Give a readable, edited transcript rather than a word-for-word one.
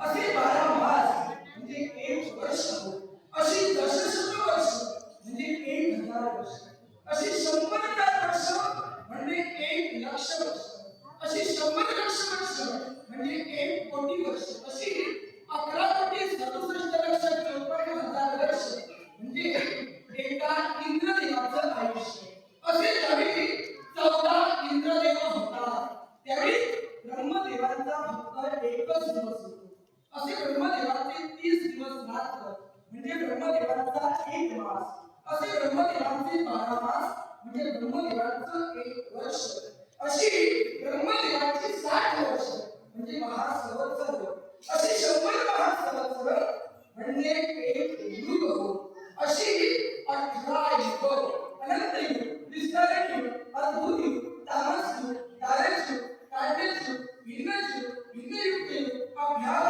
असे 12 मास म्हणजे 1 वर्ष, अशी दशशत वर्ष म्हणजे 1000 वर्ष, अशी 100,000 वर्ष म्हणजे 1,00,000 वर्ष, अशी 100,00,000 वर्ष म्हणजे 1,00,00,000 वर्ष, अशी 11,67,67,54,000 वर्ष म्हणजे एका इंद्रदेवाचं आयुष्य. असे त्यावेळी 14 इंद्रदेव होता. त्यावेळी ब्रह्मदेवांचा फक्त एकच दिवस होतो. असे ब्रह्मदेवाचे 30 दिवस रात्र म्हणजे ब्रह्मदेवांचा 1 मास. असे ब्रह्मदेवांचे 12 मास म्हणजे ब्रह्मदेवांचं 1 वर्ष. अशी ब्रह्मदेवाची 60 वर्ष म्हणजे महासंवत्सर. अशी 100 महासंवत्सर म्हणजे 1 युग. अशी 18 युग, अनंत युग, विस्तारण युग, अद्भुत युग, तामस युग, तारक युग, काटेज युग, भिन्न युग, भिन्न युग, अभ्यास